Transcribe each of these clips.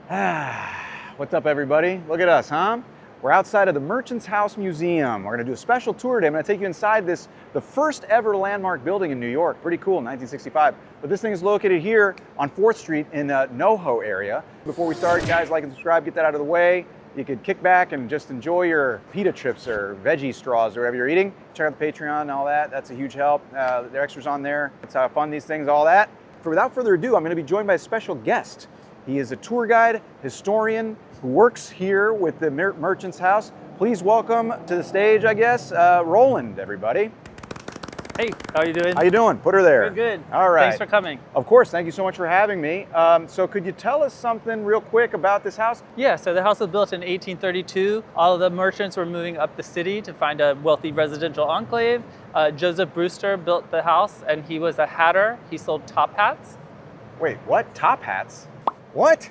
What's up, everybody? Look at us, huh? We're outside of the Merchants House Museum. We're gonna do a special tour today. I'm gonna take you inside the first ever landmark building in New York. Pretty cool, 1965. But this thing is located here on 4th Street in the NoHo area. Before we start, guys, like and subscribe, get that out of the way. You could kick back and just enjoy your pita chips or veggie straws or whatever you're eating. Check out the Patreon and all that. That's a huge help. There are extras on there. That's how I fund these things, all that. Without further ado, I'm gonna be joined by a special guest. He is a tour guide, historian, who works here with the Merchants House. Please welcome to the stage, I guess, Roland, everybody. Hey, how are you doing? How you doing? Put her there. Good. All right. Thanks for coming. Of course, thank you so much for having me. So could you tell us something real quick about this house? Yeah, so the house was built in 1832. All of the merchants were moving up the city to find a wealthy residential enclave. Joseph Brewster built the house, and he was a hatter. He sold top hats. Wait, what? Top hats? What?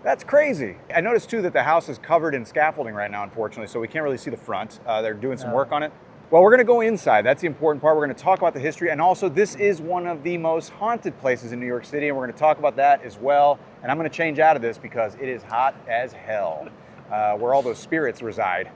That's crazy. I noticed too that the house is covered in scaffolding right now, unfortunately, so we can't really see the front. They're doing some work on it. Well, we're gonna go inside. That's the important part. We're gonna talk about the history, and also this is one of the most haunted places in New York City, and we're gonna talk about that as well. And I'm gonna change out of this because it is hot as hell, where all those spirits reside.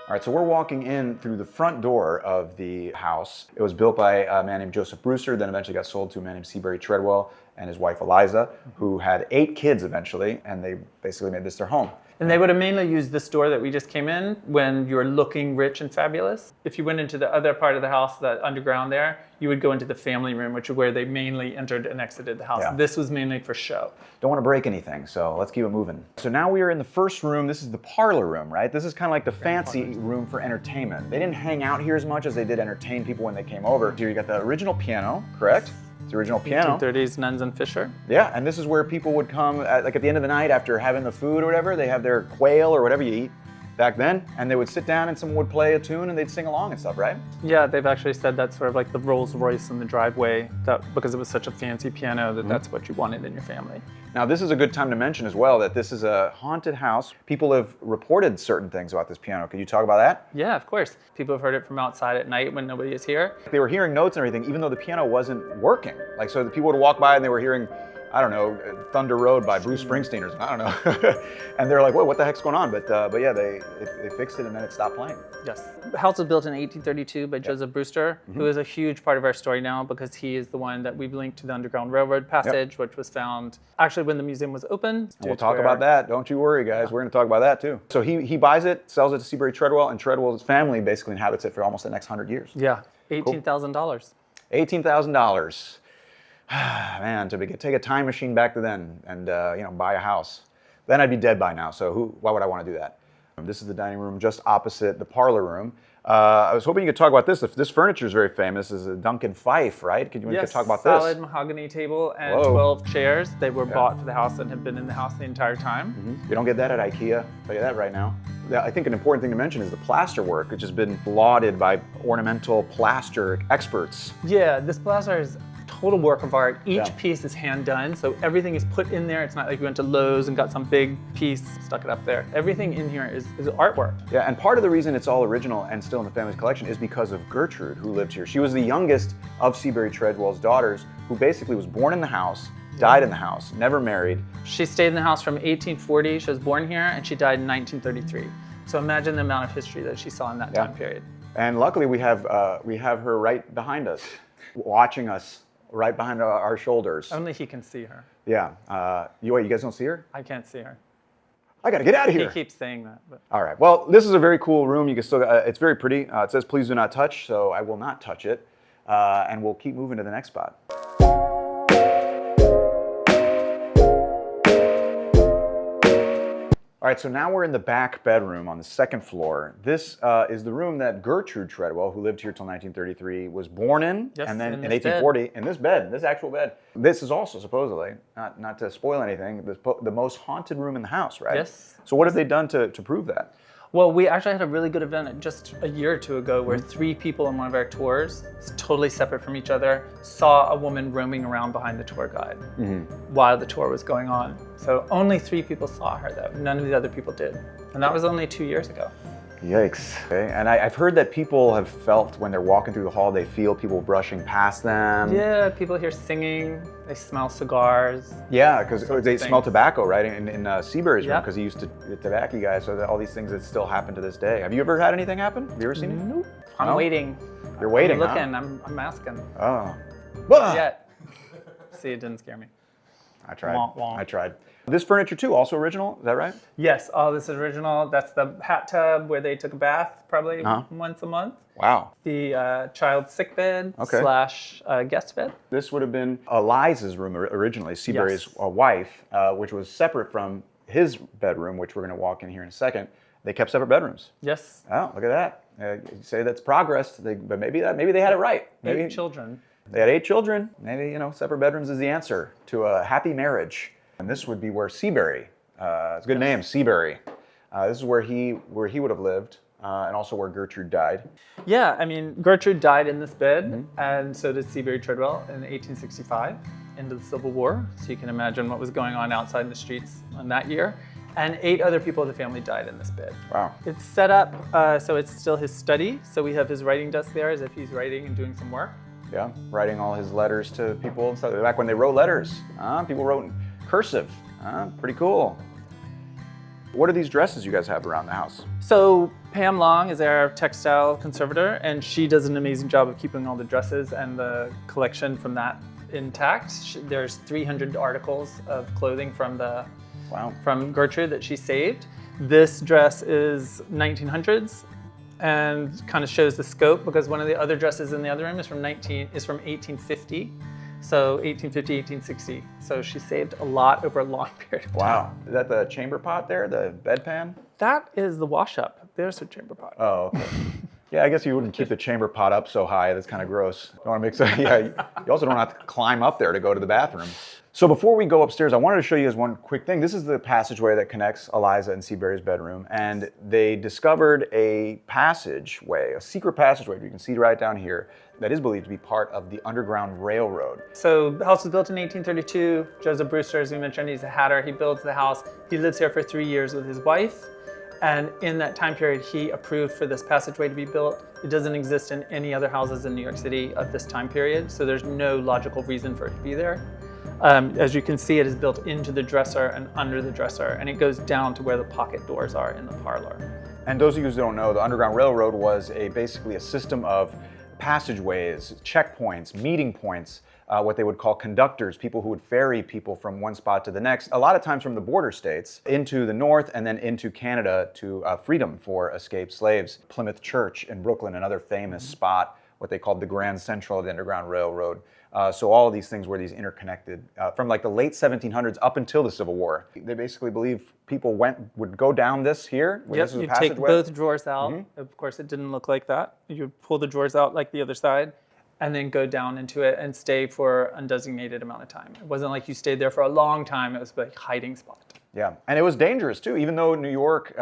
All right, so we're walking in through the front door of the house. It was built by a man named Joseph Brewster, then eventually got sold to a man named Seabury Treadwell and his wife Eliza, who had 8 kids eventually, and they basically made this their home. And they would have mainly used this door that we just came in when you were looking rich and fabulous. If you went into the other part of the house, that underground there, you would go into the family room, which is where they mainly entered and exited the house. Yeah. This was mainly for show. Don't want to break anything, so let's keep it moving. So now we are in the first room. This is the parlor room, right? This is kind of like the fancy room for entertainment. They didn't hang out here as much as they did entertain people when they came over. Here you got the original piano, correct? It's the original piano. 1930s Nuns and Fisher. Yeah, and this is where people would come, like at the end of the night after having the food or whatever, they have their quail or whatever you eat back then, and they would sit down and someone would play a tune and they'd sing along and stuff, right? Yeah, they've actually said that's sort of like the Rolls Royce in the driveway, that because it was such a fancy piano that that's what you wanted in your family. Now this is a good time to mention as well that this is a haunted house. People have reported certain things about this piano. Could you talk about that? Yeah, of course. People have heard it from outside at night when nobody is here. They were hearing notes and everything, even though the piano wasn't working. Like, so the people would walk by and they were hearing, I don't know, Thunder Road by Bruce Springsteen or something, I don't know. And they're like, whoa, what the heck's going on? But yeah, they fixed it and then it stopped playing. Yes. The house was built in 1832 by Joseph Brewster, who is a huge part of our story now because he is the one that we've linked to the Underground Railroad passage, which was found actually when the museum was open. And we'll talk about that. Don't you worry, guys. We're going to talk about that too. So he buys it, sells it to Seabury Treadwell, and Treadwell's family basically inhabits it for almost the next 100 years. Yeah, $18,000. $18,000. Man, to take a time machine back to then and buy a house. Then I'd be dead by now, so why would I want to do that? This is the dining room just opposite the parlor room. I was hoping you could talk about this. This furniture is very famous. This is a Duncan Fife, right? Could you talk about this? Solid mahogany table and 12 chairs. They were bought for the house and have been in the house the entire time. You don't get that at IKEA, I'll tell you that right now. Yeah, I think an important thing to mention is the plaster work, which has been lauded by ornamental plaster experts. Yeah, this plaster is total work of art. Each piece is hand done, so everything is put in there. It's not like you went to Lowe's and got some big piece, stuck it up there. Everything in here is artwork. Yeah, and part of the reason it's all original and still in the family's collection is because of Gertrude, who lived here. She was the youngest of Seabury Treadwell's daughters, who basically was born in the house, died in the house, never married. She stayed in the house from 1840. She was born here, and she died in 1933. So imagine the amount of history that she saw in that time period. And luckily, we have her right behind us, watching us. Right behind our shoulders. Only he can see her. Yeah. You guys don't see her? I can't see her. I gotta get out of here. He keeps saying that. But. All right. Well, this is a very cool room. You can still. It's very pretty. It says "Please do not touch," so I will not touch it, and we'll keep moving to the next spot. All right, so now we're in the back bedroom on the 2nd floor. This is the room that Gertrude Treadwell, who lived here till 1933, was born in, and then in 1840, in this actual bed. This is also supposedly, not to spoil anything, the most haunted room in the house, right? Yes. So what have they done to prove that? Well, we actually had a really good event just a year or two ago where 3 people on one of our tours, totally separate from each other, saw a woman roaming around behind the tour guide while the tour was going on. So only 3 people saw her though. None of the other people did. And that was only 2 years ago. Yikes. Okay. And I've heard that people have felt when they're walking through the hall, they feel people brushing past them. Yeah, people hear singing, they smell cigars. Yeah, because they smell things. tobacco, right? In Seabury's room, Yep. because he used to be a tobacco guy. So all these things that still happen to this day. Have you ever had anything happen? Have you ever seen it? Nope. I'm No? waiting. You're waiting, I'm huh? looking, I'm asking. Oh. Ah! Yet. See, it didn't scare me. I tried. Womp womp. I tried. This furniture too, also original, is that right? Yes, all this is original. That's the hat tub where they took a bath probably Uh-huh. once a month. Wow. The child's sick bed Okay. slash guest bed. This would have been Eliza's room originally, Seabury's Yes. wife, which was separate from his bedroom, which we're going to walk in here in a second. They kept separate bedrooms. Yes. Oh, look at that. You say that's progress, but maybe they had it right. Maybe 8 children. they had 8 children. Maybe, separate bedrooms is the answer to a happy marriage. And this would be where Seabury, it's a good name, Seabury. This is where he would have lived, and also where Gertrude died. Yeah, I mean, Gertrude died in this bed, and so did Seabury Treadwell in 1865, into the Civil War. So you can imagine what was going on outside in the streets in that year. And 8 other people of the family died in this bed. Wow. It's set up so it's still his study. So we have his writing desk there as if he's writing and doing some work. Yeah, writing all his letters to people and stuff. Back when they wrote letters, people wrote in cursive. Pretty cool. What are these dresses you guys have around the house? So Pam Long is our textile conservator, and she does an amazing job of keeping all the dresses and the collection from that intact. There's 300 articles of clothing from Gertrude that she saved. This dress is 1900s and kind of shows the scope, because one of the other dresses in the other room is from 1850. So 1850, 1860. So she saved a lot over a long period of time. Wow. Is that the chamber pot there, the bedpan? That is the wash up. There's her chamber pot. Oh, okay. Yeah, I guess you wouldn't keep the chamber pot up so high. That's kind of gross. Don't want to make so. Yeah, you also don't have to climb up there to go to the bathroom. So before we go upstairs, I wanted to show you guys one quick thing. This is the passageway that connects Eliza and Seabury's bedroom, and they discovered a passageway, a secret passageway. You can see right down here, that is believed to be part of the Underground Railroad. So the house was built in 1832. Joseph Brewster, as we mentioned, he's a hatter. He builds the house. He lives here for 3 years with his wife. And in that time period, he approved for this passageway to be built. It doesn't exist in any other houses in New York City of this time period, so there's no logical reason for it to be there. As you can see, it is built into the dresser and under the dresser, and it goes down to where the pocket doors are in the parlor. And those of you who don't know, the Underground Railroad was basically a system of passageways, checkpoints, meeting points, what they would call conductors, people who would ferry people from one spot to the next, a lot of times from the border states into the north and then into Canada to freedom for escaped slaves. Plymouth Church in Brooklyn, another famous spot, what they called the Grand Central of the Underground Railroad. So all of these things were these interconnected from like the late 1700s up until the Civil War. They basically believe people would go down this here. Yep, this is a you take passageway. both drawers out. Of course, it didn't look like that. You would pull the drawers out like the other side and then go down into it and stay for undesignated amount of time. It wasn't like you stayed there for a long time. It was like a hiding spot. Yeah, and it was dangerous too. Even though New York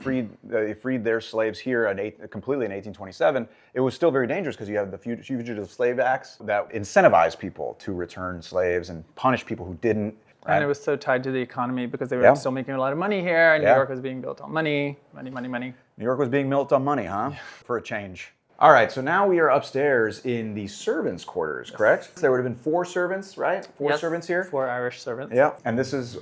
freed their slaves here completely in 1827, it was still very dangerous because you have the Fugitive Slave Acts that incentivized people to return slaves and punish people who didn't. And it was so tied to the economy because they were still making a lot of money here, and New York was being built on money. New York was being built on money, huh? For a change. All right, so now we are upstairs in the servants' quarters, correct? There would have been 4 servants, right? 4 servants here? 4 Irish servants. Yeah, and this is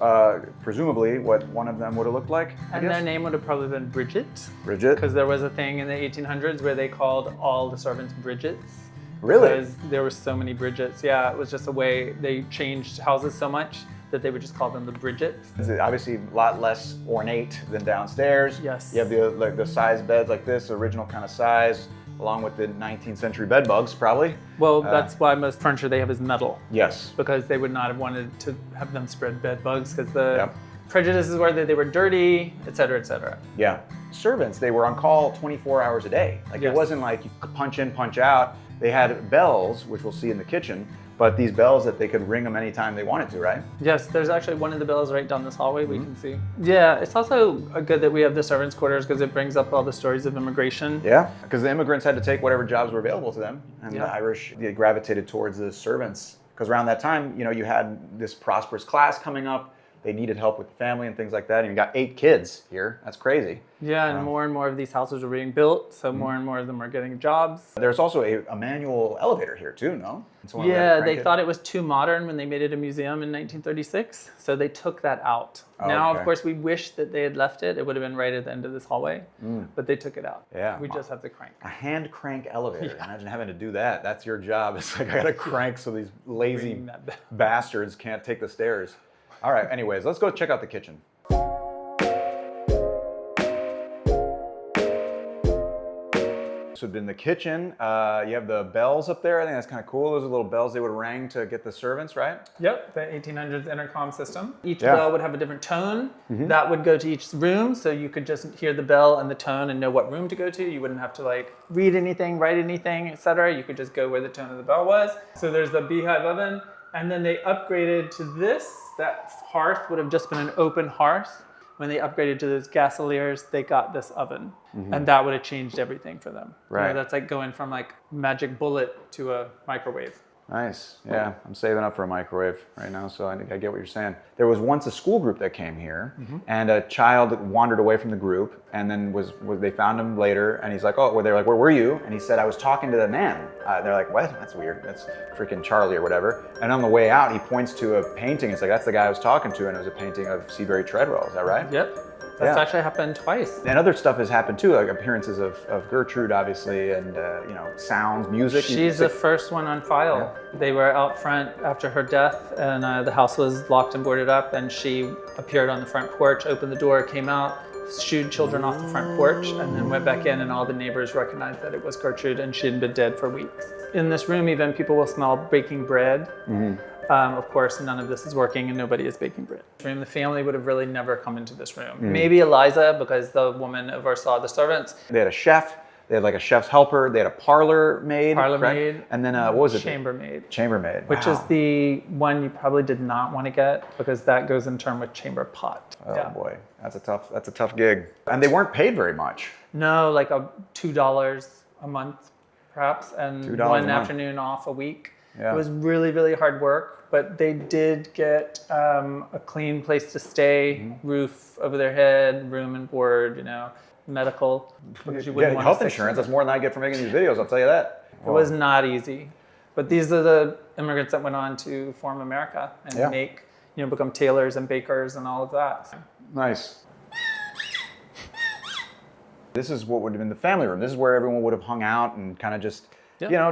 presumably what one of them would have looked like, I And guess? their name would have probably been Bridget. Bridget? Because there was a thing in the 1800s where they called all the servants Bridgets. Really? Because there were so many Bridgets. Yeah, it was just a way they changed houses so much that they would just call them the Bridgets. It's obviously a lot less ornate than downstairs. Yes. You have the size beds like this, original kind of size, along with the 19th century bed bugs, probably. Well, that's why most furniture they have is metal. Yes. Because they would not have wanted to have them spread bed bugs because the prejudices were that they were dirty, et cetera, et cetera. Yeah. Servants, they were on call 24 hours a day. Like it wasn't like you punch in, punch out. They had bells, which we'll see in the kitchen, but these bells that they could ring them anytime they wanted to, right? Yes, there's actually one of the bells right down this hallway we can see. Yeah, it's also good that we have the servants' quarters because it brings up all the stories of immigration. Yeah, because the immigrants had to take whatever jobs were available to them, and the Irish they gravitated towards the servants. Because around that time, you had this prosperous class coming up. they needed help with the family and things like that. And you got 8 kids here. That's crazy. Yeah, and more of these houses are being built, so more and more of them are getting jobs. There's also a manual elevator here too, no? Yeah, they thought it was too modern when they made it a museum in 1936, so they took that out. Now, of course, we wish that they had left it. It would have been right at the end of this hallway, but they took it out. Yeah. We just have the crank. A hand crank elevator. Yeah. Imagine having to do that. That's your job. It's like I got to crank so these lazy bastards can't take the stairs. All right, anyways, let's go check out the kitchen. This would have been the kitchen. You have the bells up there. I think that's kind of cool. Those are little bells they would rang to get the servants, right? Yep, the 1800s intercom system. Each bell would have a different tone. That would go to each room, so you could just hear the bell and the tone and know what room to go to. You wouldn't have to like read anything, write anything, etc. You could just go where the tone of the bell was. So there's the beehive oven, and then they upgraded to this. That hearth would have just been an open hearth. When they upgraded to those gasoliers, they got this oven, and that would have changed everything for them. Right. You know, that's like going from like magic bullet to a microwave. Nice. Yeah, I'm saving up for a microwave right now, so I think I get what you're saying. There was once a school group that came here, and a child wandered away from the group, and then they found him later, and he's like, oh, they're like, where were you? And he said, I was talking to the man. They're like, what? That's weird. That's freaking Charlie or whatever. And on the way out, he points to a painting. It's like, that's the guy I was talking to, and it was a painting of Seabury Treadwell. Is that right? Yep. That's actually happened twice. And other stuff has happened too, like appearances of Gertrude, obviously, and sounds, music. She's the first one on file. Yeah. They were out front after her death, and the house was locked and boarded up, and she appeared on the front porch, opened the door, came out, shooed children off the front porch, and then went back in, and all the neighbors recognized that it was Gertrude, and she had been dead for weeks. In this room, even people will smell baking bread. Of course, none of this is working and nobody is baking bread. The family would have really never come into this room. Maybe Eliza, because the woman oversaw the servants. They had a chef. They had like a chef's helper. They had a parlor maid. And then what was it? Chambermaid. Chambermaid. Which is the one you probably did not want to get because that goes in term with chamber pot. Oh boy, that's a tough gig. And they weren't paid very much. No, like $2 a month, perhaps, and one afternoon off a week. Yeah. It was really, really hard work, but they did get a clean place to stay, roof over their head, room and board, medical. Because you wouldn't want health insurance. That's more than I get for making these videos, I'll tell you that. It was not easy. But these are the immigrants that went on to form America and become tailors and bakers and all of that. So. Nice. This is what would have been the family room. This is where everyone would have hung out and kind of just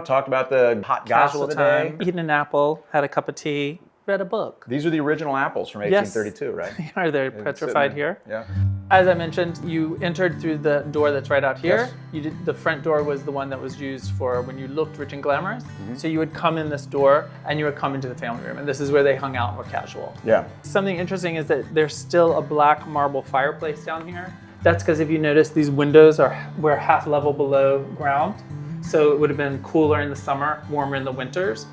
talked about the hot gossip of the day. Eaten an apple, had a cup of tea, read a book. These are the original apples from 1832, right? They are. They're petrified here. Yeah. As I mentioned, you entered through the door that's right out here. Yes. The front door was the one that was used for when you looked rich and glamorous. So you would come in this door and you would come into the family room. And this is where they hung out more casual. Yeah. Something interesting is that there's still a black marble fireplace down here. That's because if you notice, these windows were half level below ground. So it would have been cooler in the summer, warmer in the winters.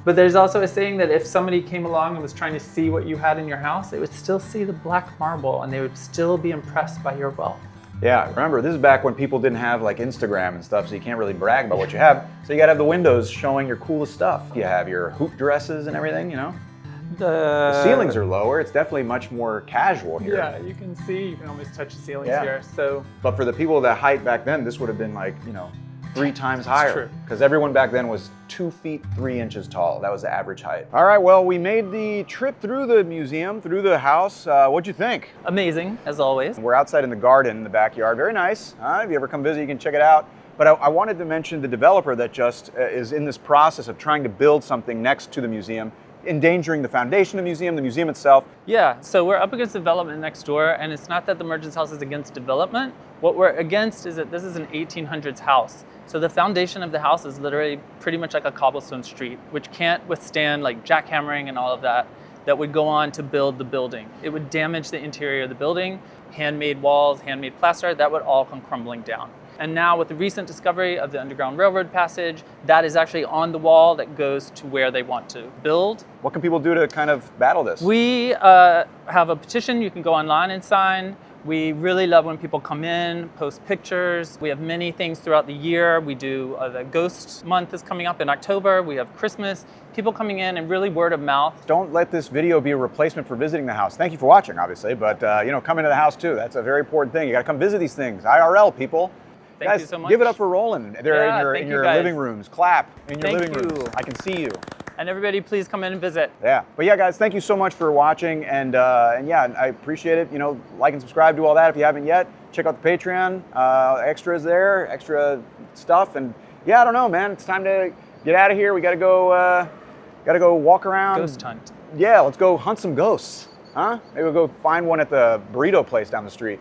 But there's also a saying that if somebody came along and was trying to see what you had in your house, they would still see the black marble and they would still be impressed by your wealth. Yeah, remember, this is back when people didn't have like Instagram and stuff, so you can't really brag about what you have. So you gotta have the windows showing your coolest stuff. You have your hoop dresses and everything, The ceilings are lower. It's definitely much more casual here. Yeah, you can see, you can almost touch the ceilings here. So, but for the people that height back then, this would have been like, 3 times higher. Because everyone back then was 2 feet 3 inches tall. That was the average height. All right, well, we made the trip through the museum, through the house. What'd you think? Amazing, as always. We're outside in the garden in the backyard. Very nice. If you ever come visit, you can check it out. But I wanted to mention the developer that just is in this process of trying to build something next to the museum, endangering the foundation of the museum itself. Yeah, so we're up against development next door, and it's not that the Merchants House is against development. What we're against is that this is an 1800s house. So the foundation of the house is literally pretty much like a cobblestone street, which can't withstand like jackhammering and all of that would go on to build the building. It would damage the interior of the building, handmade walls, handmade plaster, that would all come crumbling down. And now with the recent discovery of the Underground Railroad passage, that is actually on the wall that goes to where they want to build. What can people do to kind of battle this? We have a petition you can go online and sign. We really love when people come in, post pictures. We have many things throughout the year. We do the Ghost Month is coming up in October. We have Christmas. People coming in and really word of mouth. Don't let this video be a replacement for visiting the house. Thank you for watching, obviously, but you know, come into the house too. That's a very important thing. You got to come visit these things. IRL, people. Thank Guys, you so much. give it up for Roland. They're Yeah, in thank your you guys. living rooms. Clap in your Thank living you. rooms. I can see you. And everybody, please come in and visit. Yeah, but yeah, guys, thank you so much for watching, and yeah, I appreciate it. You know, like and subscribe, do all that if you haven't yet. Check out the Patreon, extras there, extra stuff, and yeah, I don't know, man. It's time to get out of here. We gotta go walk around. Ghost hunt. Yeah, let's go hunt some ghosts, huh? Maybe we'll go find one at the burrito place down the street.